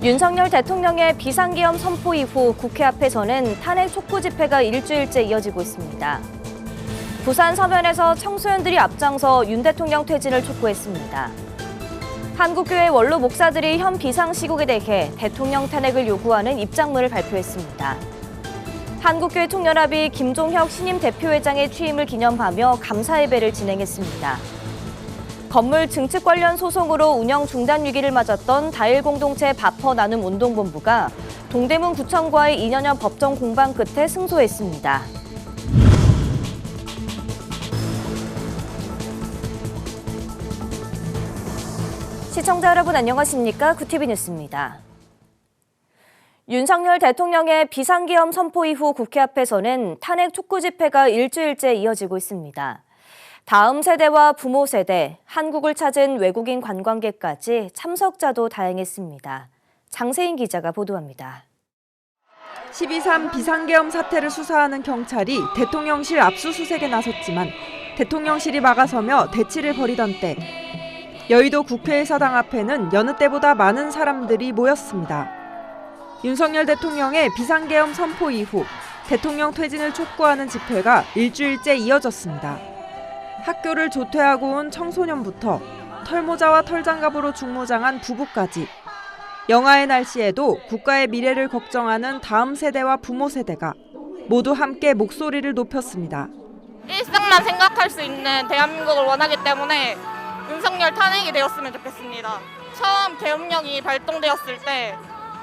윤석열 대통령의 비상계엄 선포 이후 국회 앞에서는 탄핵 촉구 집회가 일주일째 이어지고 있습니다. 부산 서면에서 청소년들이 앞장서 윤 대통령 퇴진을 촉구했습니다. 한국교회 원로 목사들이 현 비상시국에 대해 대통령 탄핵을 요구하는 입장문을 발표했습니다. 한국교회 총연합이 김종혁 신임 대표회장의 취임을 기념하며 감사예배를 진행했습니다. 건물 증축 관련 소송으로 운영 중단 위기를 맞았던 다일 공동체 바퍼 나눔 운동본부가 동대문 구청과의 2년여 법정 공방 끝에 승소했습니다. 시청자 여러분 안녕하십니까? 구티비 뉴스입니다. 윤석열 대통령의 비상계엄 선포 이후 국회 앞에서는 탄핵 촉구 집회가 일주일째 이어지고 있습니다. 다음 세대와 부모 세대, 한국을 찾은 외국인 관광객까지 참석자도 다양했습니다. 장세인 기자가 보도합니다. 12.3 비상계엄 사태를 수사하는 경찰이 대통령실 압수수색에 나섰지만 대통령실이 막아서며 대치를 벌이던 때 여의도 국회의사당 앞에는 여느 때보다 많은 사람들이 모였습니다. 윤석열 대통령의 비상계엄 선포 이후 대통령 퇴진을 촉구하는 집회가 일주일째 이어졌습니다. 학교를 조퇴하고 온 청소년부터 털모자와 털장갑으로 중무장한 부부까지 영하의 날씨에도 국가의 미래를 걱정하는 다음 세대와 부모 세대가 모두 함께 목소리를 높였습니다. 일상만 생각할 수 있는 대한민국을 원하기 때문에 윤석열 탄핵이 되었으면 좋겠습니다. 처음 계엄령이 발동되었을 때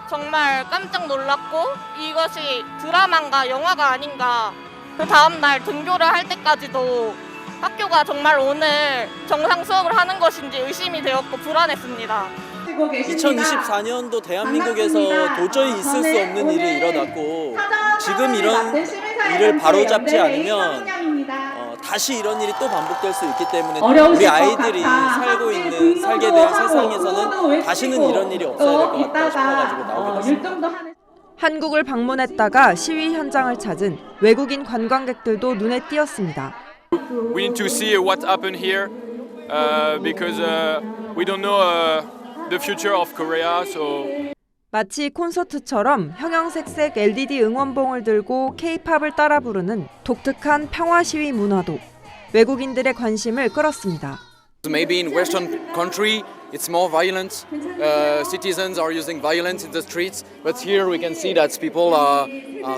정말 깜짝 놀랐고 이것이 드라마인가 영화가 아닌가, 그 다음 날 등교를 할 때까지도 학교가 정말 오늘 정상 수업을 하는 것인지 의심이 되었고 불안했습니다. 2024년도 대한민국에서 도저히 있을 수 없는 일이 일어났고 지금 이런 일을 바로잡지 않으면 다시 이런 일이 또 반복될 수 있기 때문에 우리 아이들이 살게 될 세상에서는 다시는 이런 일이 없어야 될 것 같다 싶어가지고 나오게 됐습니다. 한국을 방문했다가 시위 현장을 찾은 외국인 관광객들도 눈에 띄었습니다. We need to see what happened here because we don't know the future of Korea. So 마치 콘서트처럼 형형색색 LED 응원봉을 들고 K-팝을 따라 부르는 독특한 평화 시위 문화도 외국인들의 관심을 끌었습니다. Maybe in Western country it's more violent. Citizens are using violence in the streets, but here we can see that people are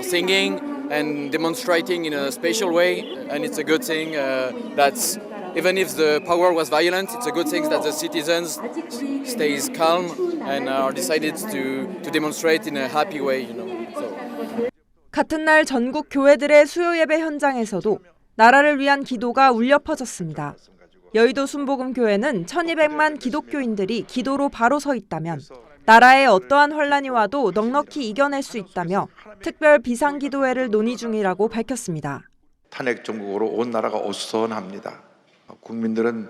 singing and demonstrating in a special way, and it's a good thing that even if the power was violent, it's a good thing that the citizens stays calm and are decided to demonstrate in a happy way, So. 같은 날 전국 교회들의 수요 예배 현장에서도 나라를 위한 기도가 울려 퍼졌습니다. 여의도 순복음교회는 1200만 기독교인들이 기도로 바로 서 있다면 나라에 어떠한 혼란이 와도 넉넉히 이겨낼 수 있다며 특별 비상기도회를 논의 중이라고 밝혔습니다. 탄핵 정국으로 온 나라가 어수선합니다. 국민들은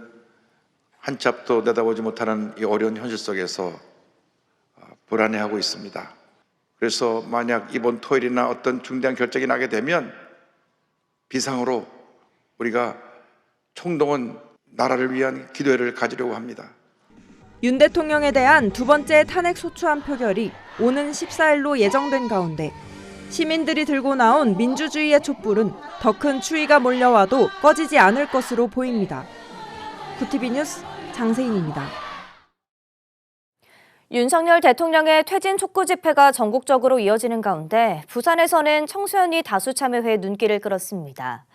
한치 앞도 내다보지 못하는 이 어려운 현실 속에서 불안해하고 있습니다. 그래서 만약 이번 토요일이나 어떤 중대한 결정이 나게 되면 비상으로 우리가 총동원 나라를 위한 기도회를 가지려고 합니다. 윤 대통령에 대한 두 번째 탄핵 소추안 표결이 오는 14일로 예정된 가운데 시민들이 들고 나온 민주주의의 촛불은 더 큰 추위가 몰려와도 꺼지지 않을 것으로 보입니다. 구티비 뉴스 장세인입니다. 윤석열 대통령의 퇴진 촉구 집회가 전국적으로 이어지는 가운데 부산에서는 청소년이 다수 참여해 눈길을 끌었습니다.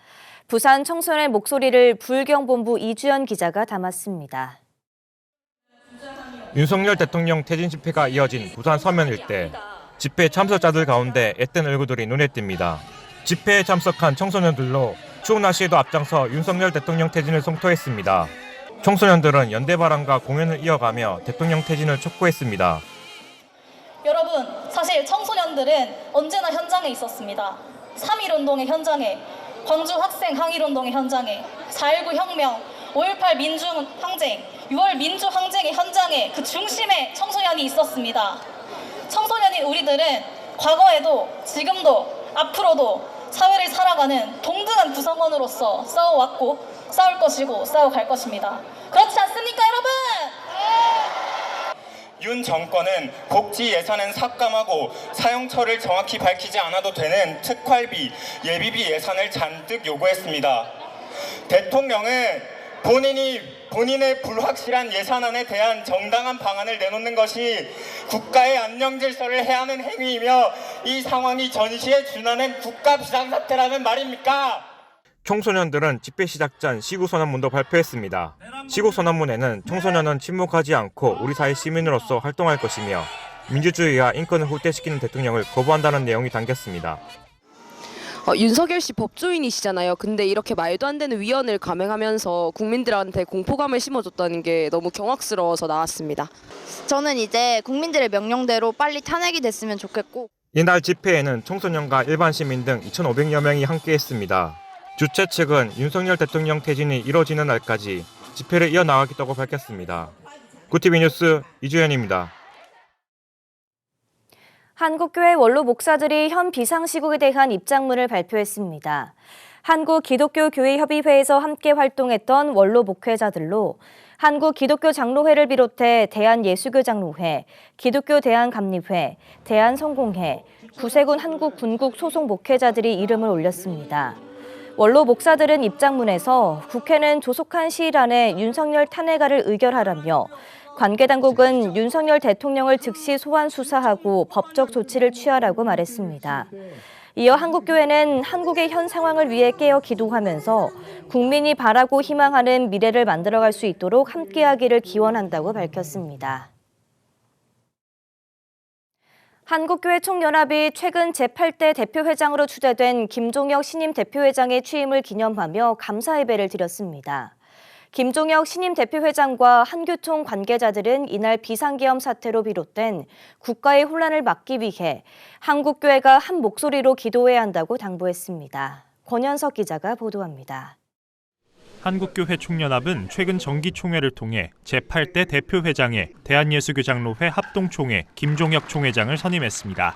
부산 청소년의 목소리를 부울경본부 이주연 기자가 담았습니다. 윤석열 대통령 퇴진 집회가 이어진 부산 서면 일대. 집회 참석자들 가운데 앳된 얼굴들이 눈에 띕니다. 집회에 참석한 청소년들로 추운 날씨에도 앞장서 윤석열 대통령 퇴진을 성토했습니다. 청소년들은 연대바람과 공연을 이어가며 대통령 퇴진을 촉구했습니다. 여러분, 사실 청소년들은 언제나 현장에 있었습니다. 3.1운동의 현장에, 광주 학생 항일운동의 현장에, 4.19 혁명, 5.18 민주항쟁, 6월 민주항쟁의 현장에 그 중심에 청소년이 있었습니다. 청소년인 우리들은 과거에도 지금도 앞으로도 사회를 살아가는 동등한 구성원으로서 싸워왔고 싸울 것이고 싸워갈 것입니다. 그렇지 않습니까, 여러분? 윤 정권은 복지 예산은 삭감하고 사용처를 정확히 밝히지 않아도 되는 특활비, 예비비 예산을 잔뜩 요구했습니다. 대통령은 본인의 불확실한 예산안에 대한 정당한 방안을 내놓는 것이 국가의 안녕 질서를 해하는 행위이며 이 상황이 전시에 준하는 국가 비상사태라는 말입니까? 청소년들은 집회 시작 전 시국선언문도 발표했습니다. 시국선언문에는 청소년은 침묵하지 않고 우리 사회 시민으로서 활동할 것이며 민주주의와 인권을 후퇴시키는 대통령을 거부한다는 내용이 담겼습니다. 윤석열 씨 법조인이시잖아요. 근데 이렇게 말도 안 되는 위헌을 감행하면서 국민들한테 공포감을 심어줬다는 게 너무 경악스러워서 나왔습니다. 저는 이제 국민들의 명령대로 빨리 탄핵이 됐으면 좋겠고. 이날 집회에는 청소년과 일반 시민 등 2,500여 명이 함께했습니다. 주최 측은 윤석열 대통령 퇴진이 이뤄지는 날까지 집회를 이어나가겠다고 밝혔습니다. 구TV 뉴스 이주연입니다. 한국교회 원로 목사들이 현 비상시국에 대한 입장문을 발표했습니다. 한국기독교교회협의회에서 함께 활동했던 원로 목회자들로 한국기독교장로회를 비롯해 대한예수교장로회, 기독교대한감리회, 대한성공회, 구세군 한국군국 소속 목회자들이 이름을 올렸습니다. 원로 목사들은 입장문에서 국회는 조속한 시일 안에 윤석열 탄핵안을 의결하라며 관계당국은 윤석열 대통령을 즉시 소환 수사하고 법적 조치를 취하라고 말했습니다. 이어 한국교회는 한국의 현 상황을 위해 깨어 기도하면서 국민이 바라고 희망하는 미래를 만들어갈 수 있도록 함께하기를 기원한다고 밝혔습니다. 한국교회 총연합이 최근 제8대 대표회장으로 추대된 김종혁 신임 대표회장의 취임을 기념하며 감사 예배를 드렸습니다. 김종혁 신임 대표회장과 한교총 관계자들은 이날 비상계엄 사태로 비롯된 국가의 혼란을 막기 위해 한국교회가 한 목소리로 기도해야 한다고 당부했습니다. 권현석 기자가 보도합니다. 한국교회 총연합은 최근 정기총회를 통해 제8대 대표회장에 대한예수교장로회 합동총회 김종혁 총회장을 선임했습니다.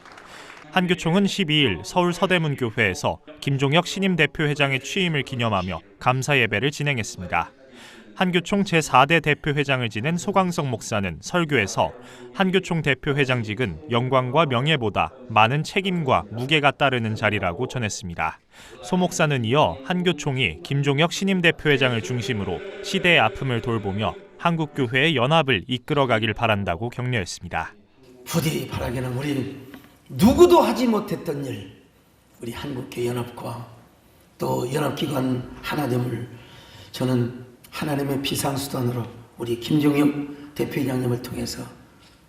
한교총은 12일 서울 서대문교회에서 김종혁 신임 대표회장의 취임을 기념하며 감사 예배를 진행했습니다. 한교총 제4대 대표회장을 지낸 소광석 목사는 설교에서 한교총 대표회장직은 영광과 명예보다 많은 책임과 무게가 따르는 자리라고 전했습니다. 소 목사는 이어 한교총이 김종혁 신임 대표회장을 중심으로 시대의 아픔을 돌보며 한국교회의 연합을 이끌어가길 바란다고 격려했습니다. 부디 바라기는 우리는 누구도 하지 못했던 일, 우리 한국교회 연합과 또 연합기관 하나됨을 저는 하나님의 비상수단으로 우리 김종혁 대표회장님을 통해서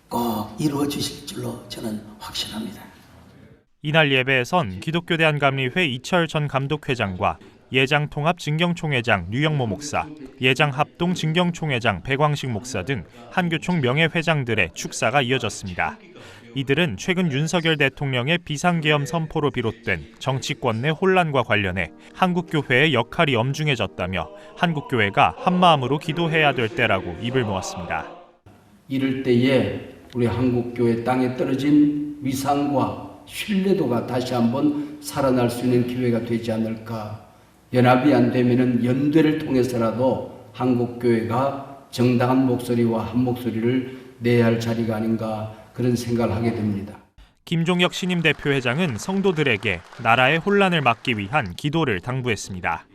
꼭 이루어 주실 줄로 저는 확신합니다. 이날 예배에선 기독교대한감리회 이철 전 감독회장과 예장통합 진경총회장 류영모 목사, 예장합동 진경총회장 백광식 목사 등 한교총 명예회장들의 축사가 이어졌습니다. 이들은 최근 윤석열 대통령의 비상계엄 선포로 비롯된 정치권 내 혼란과 관련해 한국교회의 역할이 엄중해졌다며 한국교회가 한마음으로 기도해야 될 때라고 입을 모았습니다. 이럴 때에 우리 한국교회 땅에 떨어진 위상과 신뢰도가 다시 한번 살아날 수 있는 기회가 되지 않을까. 연합이 안 되면은 연대를 통해서라도 한국교회가 정당한 목소리와 한 목소리를 내야 할 자리가 아닌가 그런 생각을 하게 됩니다. 김종혁 신임 대표회장은 성도들에게 나라의 혼란을 막기 위한 기도를 당부했습니다.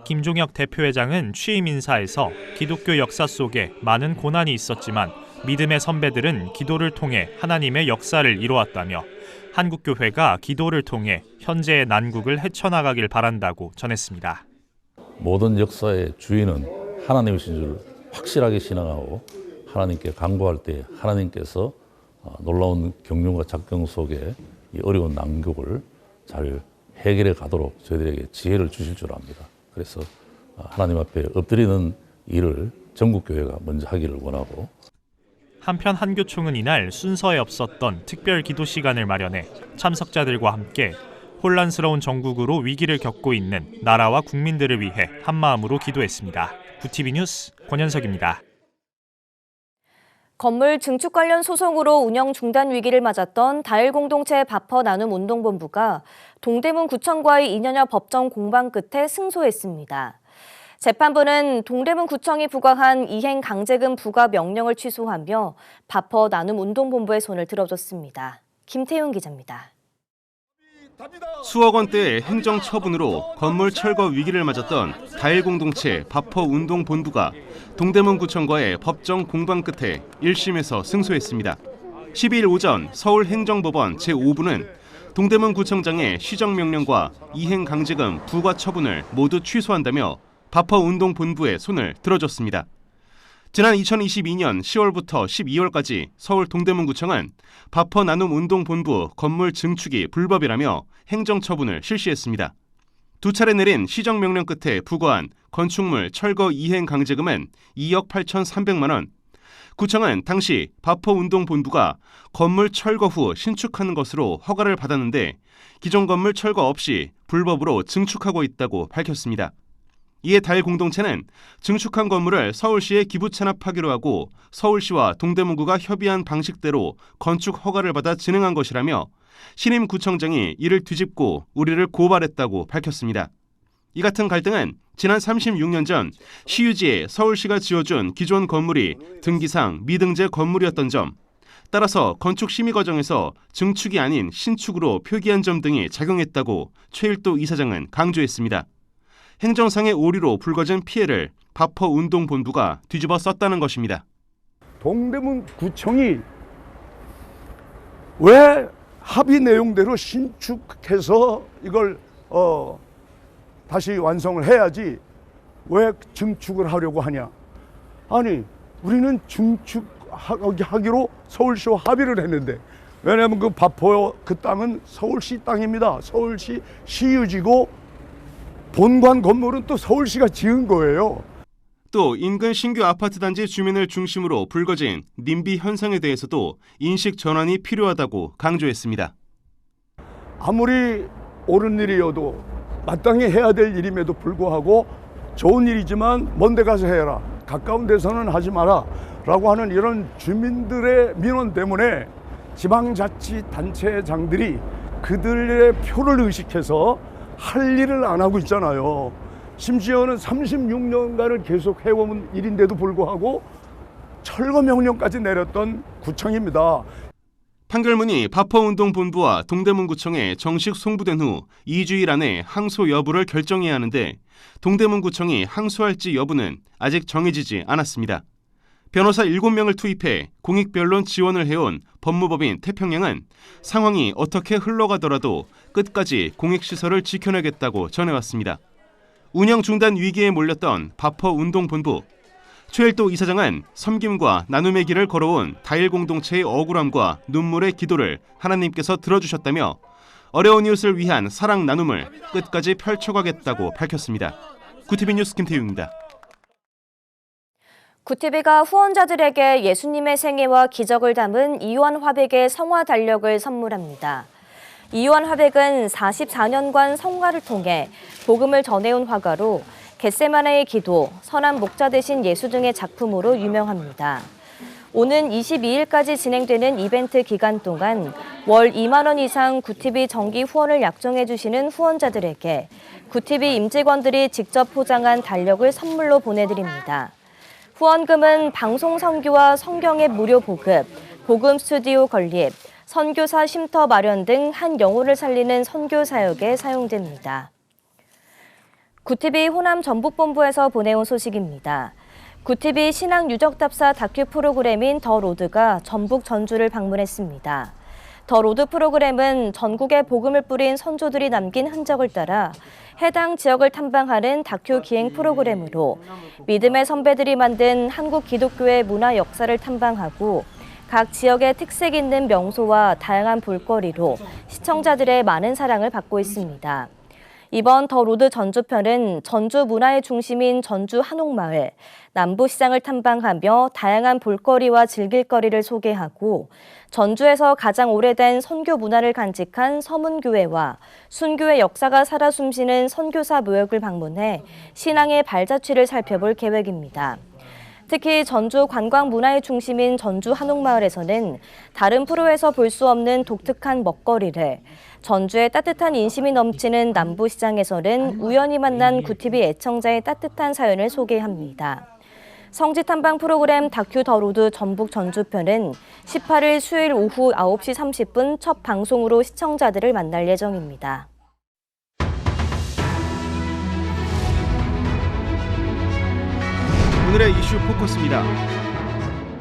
김종혁 대표회장은 취임 인사에서 기독교 역사 속에 많은 고난이 있었지만 믿음의 선배들은 기도를 통해 하나님의 역사를 이루었다며 한국교회가 기도를 통해 현재의 난국을 헤쳐나가길 바란다고 전했습니다. 모든 역사의 주인은 하나님이신 줄 확실하게 신앙하고 하나님께 간구할 때 하나님께서 놀라운 경륜과 작경 속에 이 어려운 난국을 잘 해결해 가도록 저희들에게 지혜를 주실 줄 압니다. 그래서 하나님 앞에 엎드리는 일을 전국교회가 먼저 하기를 원하고 한편 한교총은 이날 순서에 없었던 특별 기도 시간을 마련해 참석자들과 함께 혼란스러운 전국으로 위기를 겪고 있는 나라와 국민들을 위해 한마음으로 기도했습니다. 구TV 뉴스 권현석입니다. 건물 증축 관련 소송으로 운영 중단 위기를 맞았던 다일 공동체 바퍼 나눔 운동본부가 동대문 구청과의 2년여 법정 공방 끝에 승소했습니다. 재판부는 동대문구청이 부과한 이행 강제금 부과 명령을 취소하며 바퍼 나눔 운동본부의 손을 들어줬습니다. 김태훈 기자입니다. 수억 원대의 행정처분으로 건물 철거 위기를 맞았던 다일 공동체 바퍼 운동본부가 동대문구청과의 법정 공방 끝에 1심에서 승소했습니다. 12일 오전 서울행정법원 제5부는 동대문구청장의 시정명령과 이행강제금 부과 처분을 모두 취소한다며 바퍼 운동본부의 손을 들어줬습니다. 지난 2022년 10월부터 12월까지 서울 동대문구청은 바퍼 나눔 운동본부 건물 증축이 불법이라며 행정처분을 실시했습니다. 두 차례 내린 시정명령 끝에 부과한 건축물 철거 이행 강제금은 2억 8,300만 원. 구청은 당시 바퍼 운동본부가 건물 철거 후 신축하는 것으로 허가를 받았는데 기존 건물 철거 없이 불법으로 증축하고 있다고 밝혔습니다. 이에 다일 공동체는 증축한 건물을 서울시에 기부 찬합하기로 하고 서울시와 동대문구가 협의한 방식대로 건축 허가를 받아 진행한 것이라며 신임 구청장이 이를 뒤집고 우리를 고발했다고 밝혔습니다. 이 같은 갈등은 지난 36년 전 시유지에 서울시가 지어준 기존 건물이 등기상 미등재 건물이었던 점, 따라서 건축 심의 과정에서 증축이 아닌 신축으로 표기한 점 등이 작용했다고 최일도 이사장은 강조했습니다. 행정상의 오류로 불거진 피해를 바퍼 운동본부가 뒤집어 썼다는 것입니다. 동대문구청이 왜 합의 내용대로 신축해서 이걸 다시 완성을 해야지 왜 증축을 하려고 하냐. 아니 우리는 증축하기로 서울시와 합의를 했는데, 왜냐하면 그 바퍼 그 땅은 서울시 땅입니다. 서울시 시유지고 본관 건물은 또 서울시가 지은 거예요. 또 인근 신규 아파트 단지 주민을 중심으로 불거진 님비 현상에 대해서도 인식 전환이 필요하다고 강조했습니다. 아무리 옳은 일이어도 마땅히 해야 될 일임에도 불구하고 좋은 일이지만 먼 데 가서 해라, 가까운 데서는 하지 마라 라고 하는 이런 주민들의 민원 때문에 지방자치단체장들이 그들의 표를 의식해서 할 일을 안 하고 있잖아요. 심지어는 36년간을 계속 해온 일인데도 불구하고 철거 명령까지 내렸던 구청입니다. 판결문이 바퍼운동본부와 동대문구청에 정식 송부된 후 2주일 안에 항소 여부를 결정해야 하는데 동대문구청이 항소할지 여부는 아직 정해지지 않았습니다. 변호사 7명을 투입해 공익변론 지원을 해온 법무법인 태평양은 상황이 어떻게 흘러가더라도 끝까지 공익시설을 지켜내겠다고 전해왔습니다. 운영 중단 위기에 몰렸던 바퍼운동본부. 최일도 이사장은 섬김과 나눔의 길을 걸어온 다일 공동체의 억울함과 눈물의 기도를 하나님께서 들어주셨다며 어려운 이웃을 위한 사랑 나눔을 끝까지 펼쳐가겠다고 밝혔습니다. 구티비 뉴스 김태웅입니다. 구티비가 후원자들에게 예수님의 생애와 기적을 담은 이완 화백의 성화 달력을 선물합니다. 이완 화백은 44년간 성화를 통해 복음을 전해온 화가로 겟세마네의 기도, 선한 목자 되신 예수 등의 작품으로 유명합니다. 오는 22일까지 진행되는 이벤트 기간 동안 월 2만 원 이상 구티비 정기 후원을 약정해 주시는 후원자들에게 구티비 임직원들이 직접 포장한 달력을 선물로 보내드립니다. 후원금은 방송 선교와 성경의 무료 보급, 복음 스튜디오 건립, 선교사 쉼터 마련 등 한 영혼을 살리는 선교 사역에 사용됩니다. 구티비 호남 전북본부에서 보내온 소식입니다. 구티비 신앙 유적답사 다큐 프로그램인 더 로드가 전북 전주를 방문했습니다. 더 로드 프로그램은 전국에 복음을 뿌린 선조들이 남긴 흔적을 따라 해당 지역을 탐방하는 다큐 기행 프로그램으로 믿음의 선배들이 만든 한국 기독교의 문화 역사를 탐방하고 각 지역의 특색 있는 명소와 다양한 볼거리로 시청자들의 많은 사랑을 받고 있습니다. 이번 더 로드 전주편은 전주 문화의 중심인 전주 한옥마을, 남부시장을 탐방하며 다양한 볼거리와 즐길거리를 소개하고 전주에서 가장 오래된 선교 문화를 간직한 서문교회와 순교의 역사가 살아 숨쉬는 선교사 묘역을 방문해 신앙의 발자취를 살펴볼 계획입니다. 특히 전주 관광 문화의 중심인 전주 한옥마을에서는 다른 프로에서 볼 수 없는 독특한 먹거리를, 전주의 따뜻한 인심이 넘치는 남부시장에서는 우연히 만난 구티비 애청자의 따뜻한 사연을 소개합니다. 성지 탐방 프로그램 다큐 더 로드 전북 전주편은 18일 수요일 오후 9시 30분 첫 방송으로 시청자들을 만날 예정입니다. 오늘의 이슈 포커스입니다.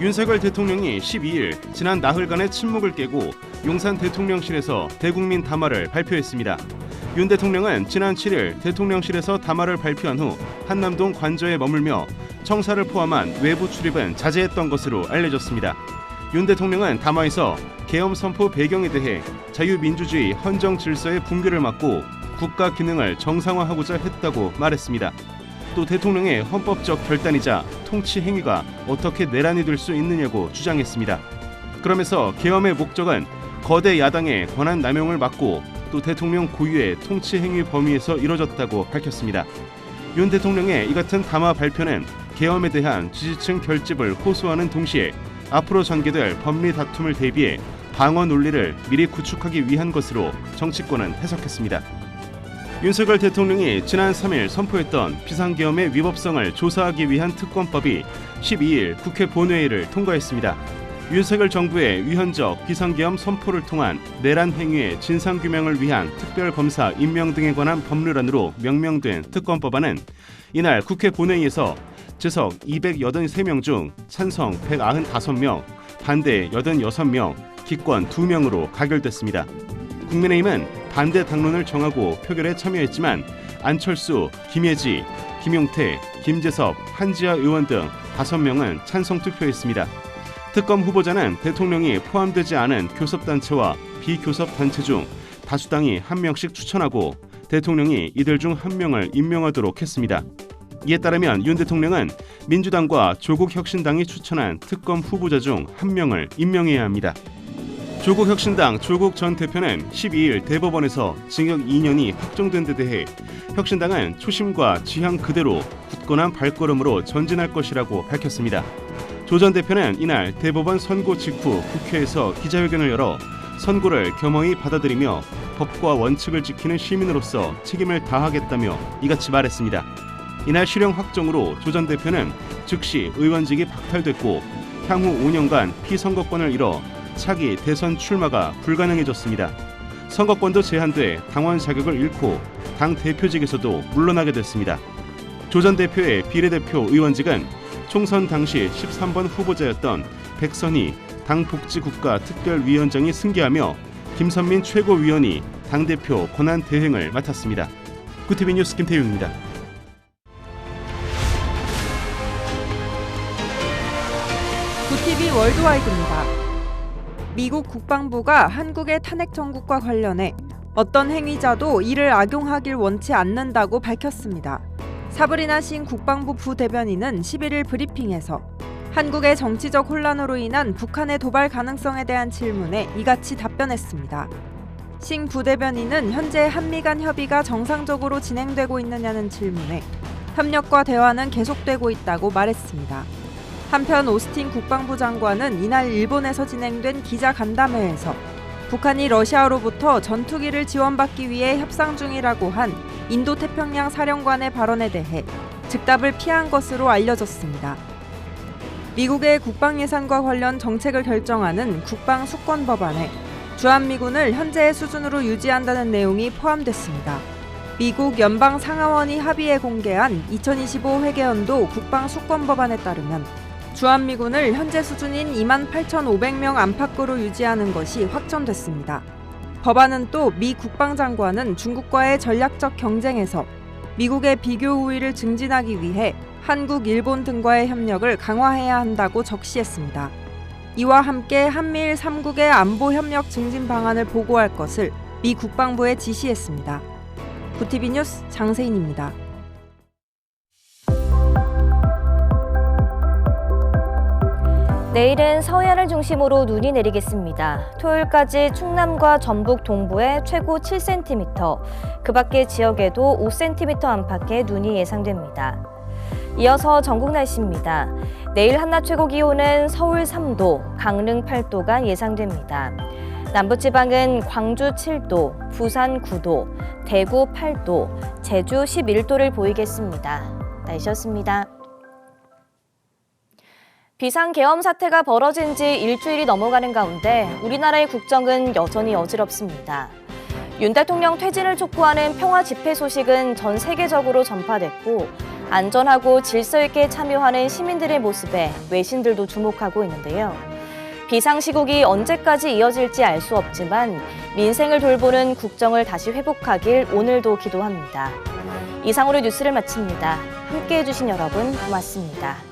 윤석열 대통령이 12일 지난 나흘간의 침묵을 깨고 용산 대통령실에서 대국민 담화를 발표했습니다. 윤 대통령은 지난 7일 대통령실에서 담화를 발표한 후 한남동 관저에 머물며 청사를 포함한 외부 출입은 자제했던 것으로 알려졌습니다. 윤 대통령은 담화에서 계엄 선포 배경에 대해 자유민주주의 헌정 질서의 붕괴를 막고 국가 기능을 정상화하고자 했다고 말했습니다. 또 대통령의 헌법적 결단이자 통치 행위가 어떻게 내란이 될 수 있느냐고 주장했습니다. 그러면서 계엄의 목적은 거대 야당의 권한 남용을 막고 또 대통령 고유의 통치 행위 범위에서 이뤄졌다고 밝혔습니다. 윤 대통령의 이 같은 담화 발표는 계엄에 대한 지지층 결집을 호소하는 동시에 앞으로 전개될 법리 다툼을 대비해 방어 논리를 미리 구축하기 위한 것으로 정치권은 해석했습니다. 윤석열 대통령이 지난 3일 선포했던 비상계엄의 위법성을 조사하기 위한 특검법이 12일 국회 본회의를 통과했습니다. 윤석열 정부의 위헌적 비상계엄 선포를 통한 내란 행위의 진상규명을 위한 특별검사 임명 등에 관한 법률안으로 명명된 특검법안은 이날 국회 본회의에서 재석 283명 중 찬성 195명, 반대 86명, 기권 2명으로 가결됐습니다. 국민의힘은 반대 당론을 정하고 표결에 참여했지만 안철수, 김예지, 김용태, 김재섭, 한지아 의원 등 5명은 찬성 투표했습니다. 특검 후보자는 대통령이 포함되지 않은 교섭단체와 비교섭단체 중 다수당이 1명씩 추천하고 대통령이 이들 중 1명을 임명하도록 했습니다. 이에 따르면 윤 대통령은 민주당과 조국혁신당이 추천한 특검 후보자 중 1명을 임명해야 합니다. 조국혁신당 조국 전 대표는 12일 대법원에서 징역 2년이 확정된 데 대해 혁신당은 초심과 지향 그대로 굳건한 발걸음으로 전진할 것이라고 밝혔습니다. 조 전 대표는 이날 대법원 선고 직후 국회에서 기자회견을 열어 선고를 겸허히 받아들이며 법과 원칙을 지키는 시민으로서 책임을 다하겠다며 이같이 말했습니다. 이날 실형 확정으로 조 전 대표는 즉시 의원직이 박탈됐고 향후 5년간 피선거권을 잃어 차기 대선 출마가 불가능해졌습니다. 선거권도 제한돼 당원 자격을 잃고 당 대표직에서도 물러나게 됐습니다. 조 전 대표의 비례대표 의원직은 총선 당시 13번 후보자였던 백선희 당복지국가특별위원장이 승계하며 김선민 최고위원이 당대표 권한 대행을 맡았습니다. 구티비 뉴스 김태윤입니다. 구티비 월드와이드입니다. 미국 국방부가 한국의 탄핵 정국과 관련해 어떤 행위자도 이를 악용하길 원치 않는다고 밝혔습니다. 사브리나 싱 국방부 부대변인은 11일 브리핑에서 한국의 정치적 혼란으로 인한 북한의 도발 가능성에 대한 질문에 이같이 답변했습니다. 싱 부대변인은 현재 한미 간 협의가 정상적으로 진행되고 있느냐는 질문에 협력과 대화는 계속되고 있다고 말했습니다. 한편 오스틴 국방부 장관은 이날 일본에서 진행된 기자 간담회에서 북한이 러시아로부터 전투기를 지원받기 위해 협상 중이라고 한 인도태평양 사령관의 발언에 대해 즉답을 피한 것으로 알려졌습니다. 미국의 국방 예산과 관련 정책을 결정하는 국방 수권 법안에 주한미군을 현재의 수준으로 유지한다는 내용이 포함됐습니다. 미국 연방 상하원이 합의해 공개한 2025 회계연도 국방 수권 법안에 따르면 주한미군을 현재 수준인 28,500명 안팎으로 유지하는 것이 확정됐습니다. 법안은 또 미 국방장관은 중국과의 전략적 경쟁에서 미국의 비교 우위를 증진하기 위해 한국, 일본 등과의 협력을 강화해야 한다고 적시했습니다. 이와 함께 한미일 3국의 안보 협력 증진 방안을 보고할 것을 미 국방부에 지시했습니다. 구티비 뉴스 장세인입니다. 내일은 서해안을 중심으로 눈이 내리겠습니다. 토요일까지 충남과 전북 동부에 최고 7cm, 그 밖의 지역에도 5cm 안팎의 눈이 예상됩니다. 이어서 전국 날씨입니다. 내일 한낮 최고 기온은 서울 3도, 강릉 8도가 예상됩니다. 남부지방은 광주 7도, 부산 9도, 대구 8도, 제주 11도를 보이겠습니다. 날씨였습니다. 비상계엄 사태가 벌어진 지 일주일이 넘어가는 가운데 우리나라의 국정은 여전히 어지럽습니다. 윤 대통령 퇴진을 촉구하는 평화 집회 소식은 전 세계적으로 전파됐고 안전하고 질서 있게 참여하는 시민들의 모습에 외신들도 주목하고 있는데요. 비상시국이 언제까지 이어질지 알 수 없지만 민생을 돌보는 국정을 다시 회복하길 오늘도 기도합니다. 이상으로 뉴스를 마칩니다. 함께해 주신 여러분 고맙습니다.